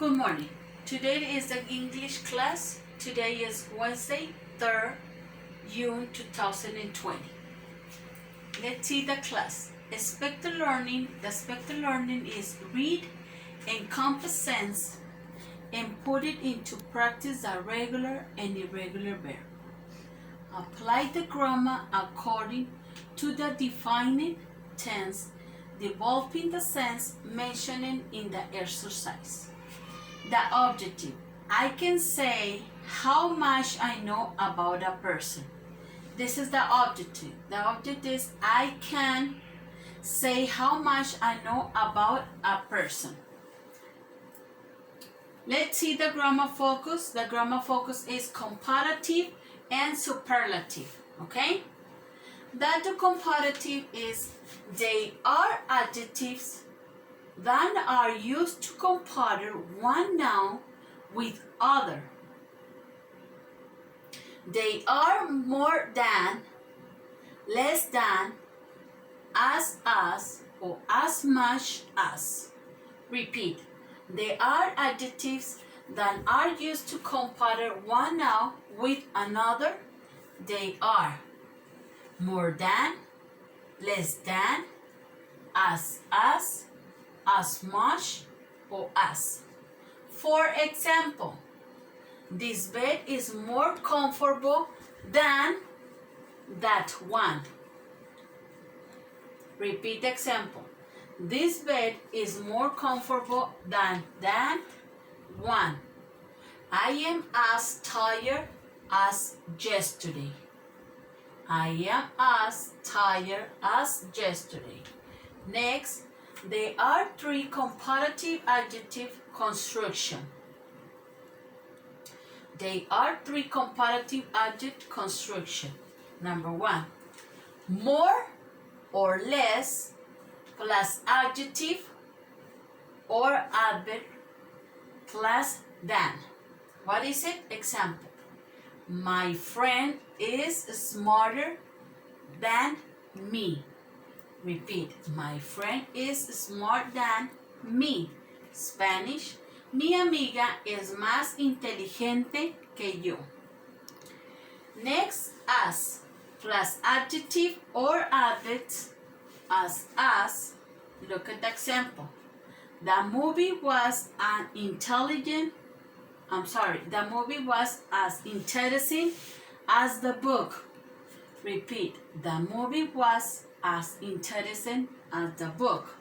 Good morning. Today is the English class. Today is Wednesday, 3rd June 2020. Let's see the class. Expected learning. The expected learning is read, encompass sense, and put it into practice the regular and irregular verb. Apply the grammar according to the defining tense, developing the sense mentioned in the exercise. The objective. I can say how much I know about a person. This is the objective. The objective is I can say how much I know about a person. Let's see the grammar focus. The grammar focus is comparative and superlative. Okay? That the comparative is they are adjectives that are used to compare one noun with other. They are more than, less than, as, or as much as. Repeat. They are adjectives that are used to compare one noun with another. They are more than, less than, as much, or as. For example, this bed is more comfortable than that one. Repeat the example. This bed is more comfortable than one. I am as tired as yesterday. I am as tired as yesterday. Next, there are three comparative adjective construction. They are three comparative adjective construction. Number one, more or less plus adjective or adverb plus than. What is it? Example. My friend is smarter than me. Repeat. My friend is smarter than me. Spanish. Mi amiga es más inteligente que yo. Next, as plus adjective or adverb as. Look at the example. The movie was as interesting as the book. Repeat. The movie was as interesting as the book.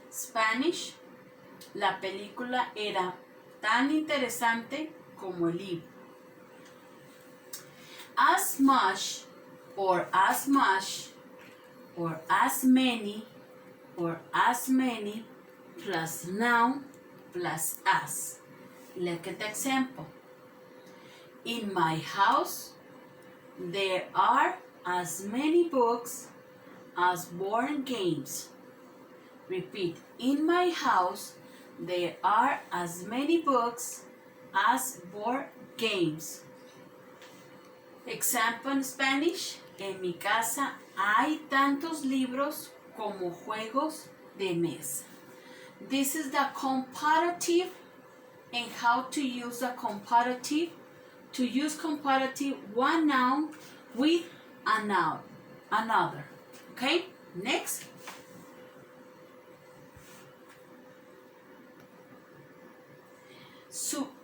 Spanish. La película era tan interesante como el libro. As much or as much or as many plus noun plus as. Look at the example. In my house, there are as many books as board games. Repeat. In my house, there are as many books as board games. Example in Spanish. En mi casa hay tantos libros como juegos de mesa. This is the comparative and how to use the comparative. To use comparative, one noun with a noun, another. Okay, next.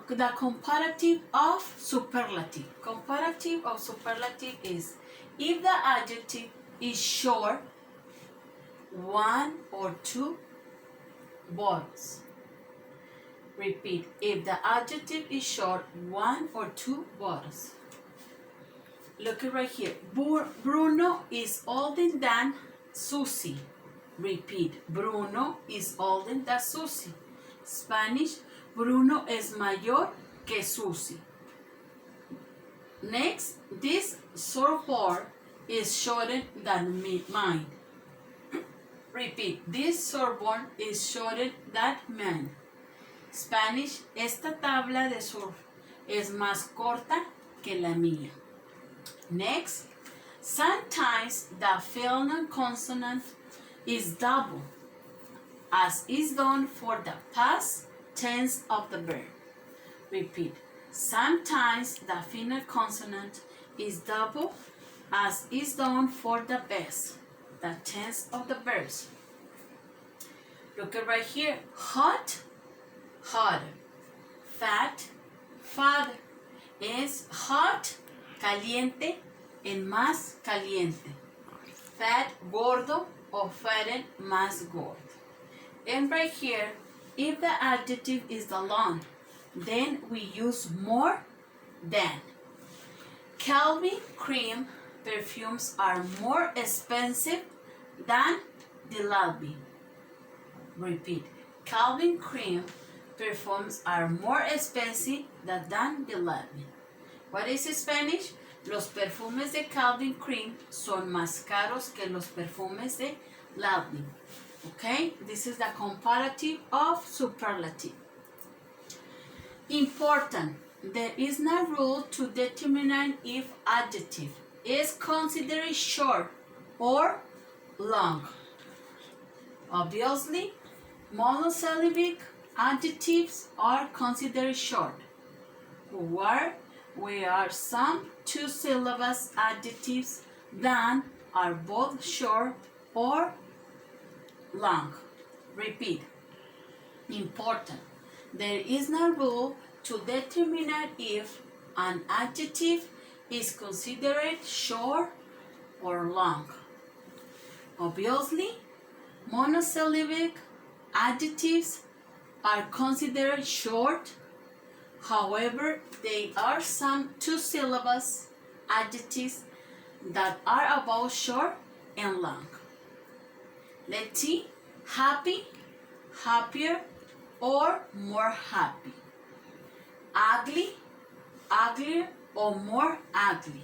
The comparative of superlative. Comparative of superlative is if the adjective is short, one or two words. Repeat. If the adjective is short, one or two words. Look right here. Bruno is older than Susie. Repeat. Bruno is older than Susie. Spanish. Bruno es mayor que Susie. Next, this surfboard is shorter than mine. Repeat. This surfboard is shorter than mine. Spanish. Esta tabla de surf es más corta que la mía. Next, sometimes the final consonant is double, as is done for the past tense of the verb. Repeat. Sometimes the final consonant is double, as is done for the best. The tense of the verbs. Look at right here. Hot, hotter. Fat, fatter. Es hot, caliente, and más caliente. Fat, gordo, or fatten, más gordo. And right here, if the adjective is the long, then we use more than. Calvin Klein perfumes are more expensive than the Lalby. Repeat. Calvin Klein perfumes are more expensive than the Lalby. What is Spanish? Los perfumes de Calvin Klein son más caros que los perfumes de Lalby. Okay, this is the comparative of superlative. Important. There is no rule to determine if adjective is considered short or long. Obviously, monosyllabic adjectives are considered short, where are some two-syllable adjectives that are both short or long. Repeat. Important. There is no rule to determine if an adjective is considered short or long. Obviously, monosyllabic adjectives are considered short. However, there are some two-syllable adjectives that are both short and long. Let's see. Happy, happier, or more happy. Ugly, uglier, or more ugly.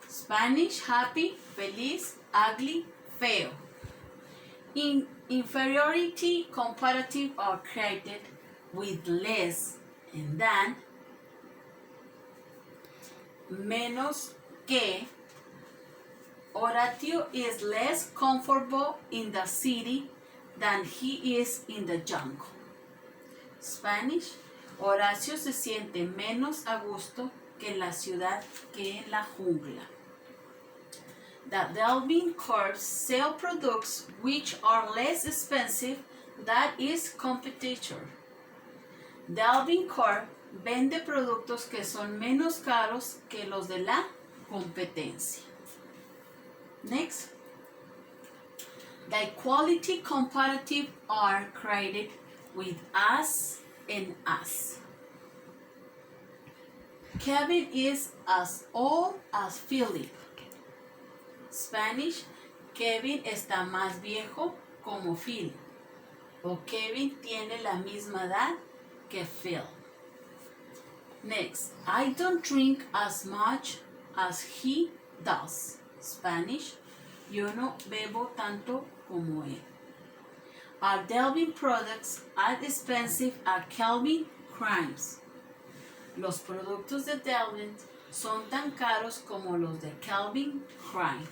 Spanish, happy, feliz, ugly, feo. Inferiority comparative are created with less and than, menos que. Horatio is less comfortable in the city than he is in the jungle. Spanish. Horacio se siente menos a gusto que en la ciudad que en la jungla. The Delvin Corps sell products which are less expensive than its competitor. Delvin Corps vende productos que son menos caros que los de la competencia. Next. The equality comparative are created with as and as. Kevin is as old as Philip. Spanish. Kevin está más viejo como Phil. O Kevin tiene la misma edad que Phil. Next. I don't drink as much as he does. Spanish. Yo no bebo tanto como él. Are Delvin products as expensive as Calvin Klein's? Los productos de Delvin son tan caros como los de Calvin Klein.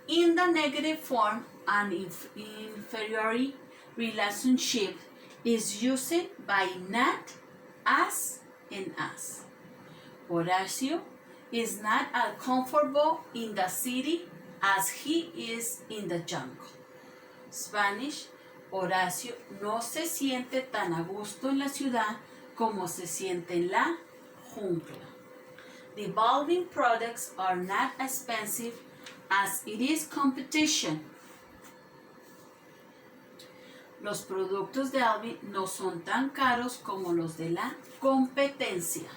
In the negative form, an inferiority relationship is used by not, as, and as. Horacio is not as comfortable in the city as he is in the jungle. Spanish. Horacio no se siente tan a gusto en la ciudad como se siente en la jungla. The Delvin products are not expensive as it is competition. Los productos de Delvin no son tan caros como los de la competencia.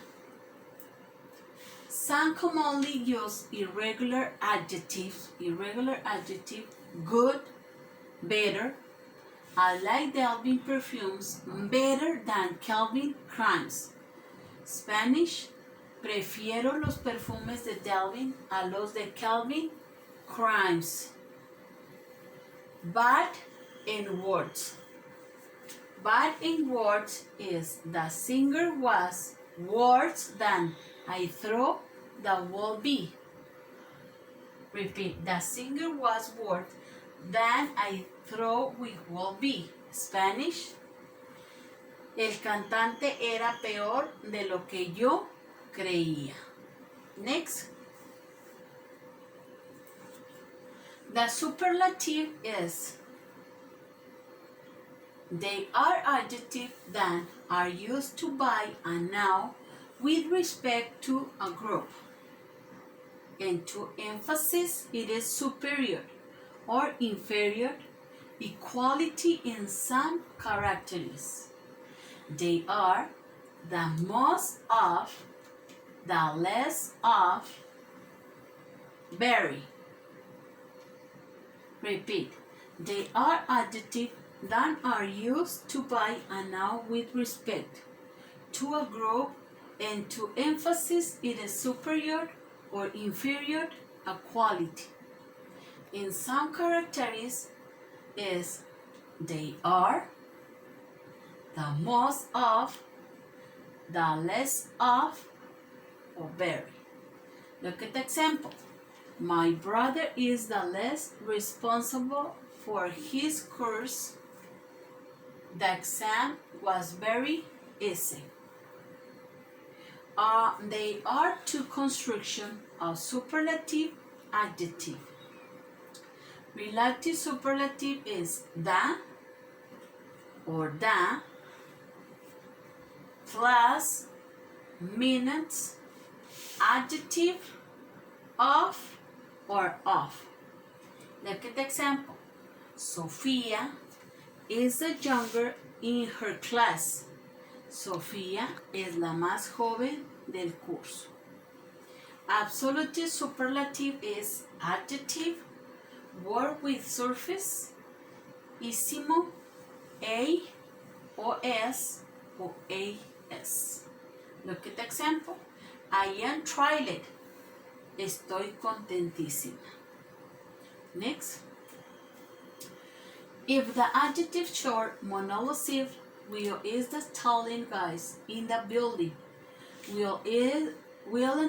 Some commonly used irregular adjectives, good, better. I like Delvin perfumes better than Calvin Klein's. Spanish. Prefiero los perfumes de Delvin a los de Calvin Klein's. Bad in words. Bad in words is the singer was worse than I throw the will be. Repeat. The singer was worse than I throw with will be. Spanish. El cantante era peor de lo que yo creía. Next. The superlative is they are adjectives that are used to by a noun with respect to a group. And to emphasize it is superior or inferior equality in some characteristics. They are the most of, the less of, very. Repeat. They are adjectives that are used to by a noun with respect to a group and to emphasize it is superior or inferior a quality. In some characteristics is they are, the most of, the less of, or very. Look at the example. My brother is the less responsible for his course. The exam was very easy. They are two constructions of superlative adjective. Relative superlative is the or the plus minus adjective of or of. Look at the example. Sofía is the younger in her class. Sofía es la más joven del curso. Absolute superlative is adjective, word with surface, ísimo, a, os, or as. Look at the example. I am thrilled. Estoy contentísima. Next. If the adjective short monosyllable Will is the tallest guy in the building. Will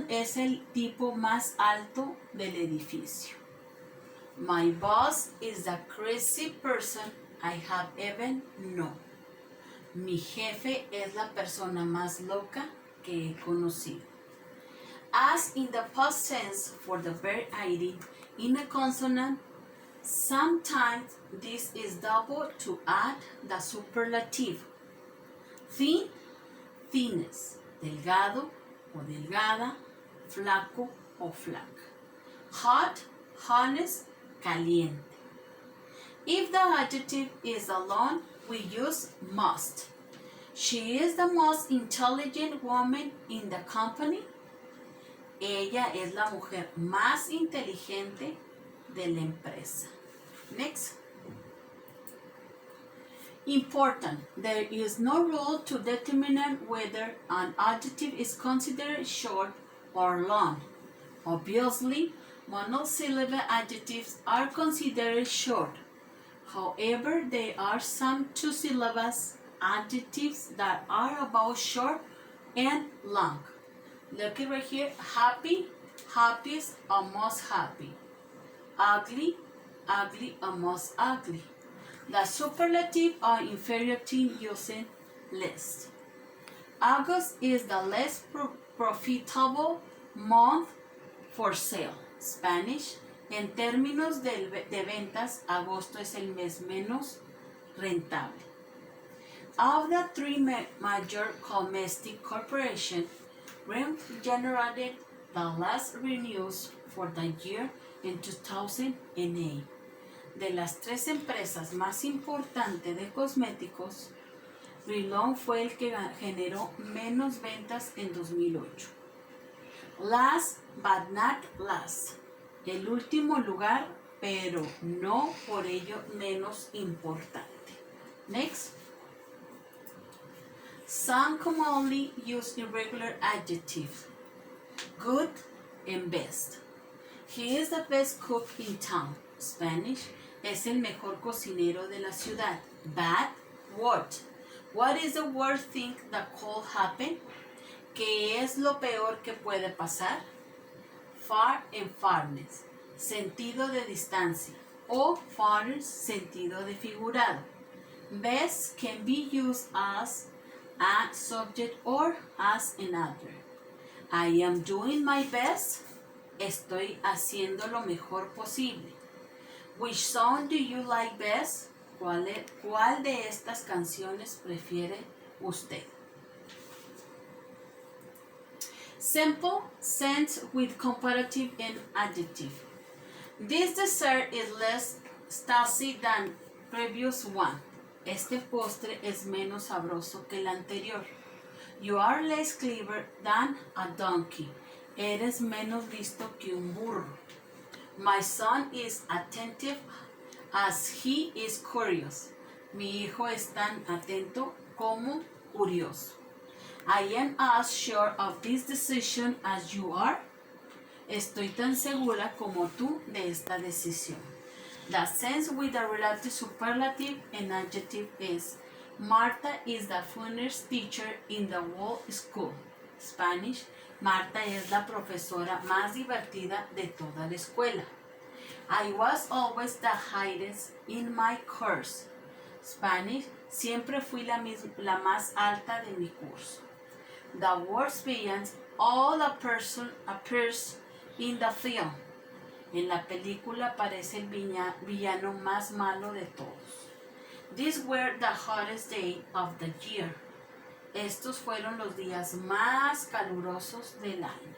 es el tipo más alto del edificio. My boss is the crazy person I have ever known. Mi jefe es la persona más loca que he conocido. As in the past tense for the verb id in a consonant, sometimes this is double to add the superlative. Thin, thinness. Delgado o delgada, flaco o flaca. Hot, hotness, caliente. If the adjective is alone, we use must. She is the most intelligent woman in the company. Ella es la mujer más inteligente de la empresa. Next. Important. There is no rule to determine whether an adjective is considered short or long. Obviously, monosyllable adjectives are considered short. However, there are some two-syllable adjectives that are both short and long. Look at right here. Happy, happiest, almost happy. Ugly, ugly, almost ugly. The superlative are inferior to using less. August is the less profitable month for sale. Spanish. En términos de ventas, agosto es el mes menos rentable. Of the three major domestic corporations, Rent generated the last revenues for the year in 2008. De las tres empresas más importantes de cosméticos, Revlon fue el que generó menos ventas en 2008. Last but not last. El último lugar, pero no por ello menos importante. Next. Some commonly use irregular adjectives. Good and best. He is the best cook in town. Spanish. Es el mejor cocinero de la ciudad. Bad. What? What is the worst thing that could happen? ¿Qué es lo peor que puede pasar? Far and farness. Sentido de distancia. O farness, sentido de figurado. Best can be used as a subject or as an adverb. I am doing my best. Estoy haciendo lo mejor posible. Which song do you like best? ¿Cuál de estas canciones prefiere usted? Simple sense with comparative and adjective. This dessert is less spicy than previous one. Este postre es menos sabroso que el anterior. You are less clever than a donkey. Eres menos listo que un burro. My son is attentive as he is curious. Mi hijo es tan atento como curioso. I am as sure of this decision as you are. Estoy tan segura como tú de esta decisión. The sense with the relative superlative and adjective is Marta is the funniest teacher in the whole school. Spanish, Marta es la profesora más divertida de toda la escuela. I was always the highest in my course. Spanish, siempre fui la más alta de mi curso. The worst villains, all a person appears in the film. En la película aparece el villano más malo de todos. These were the hottest days of the year. Estos fueron los días más calurosos del año.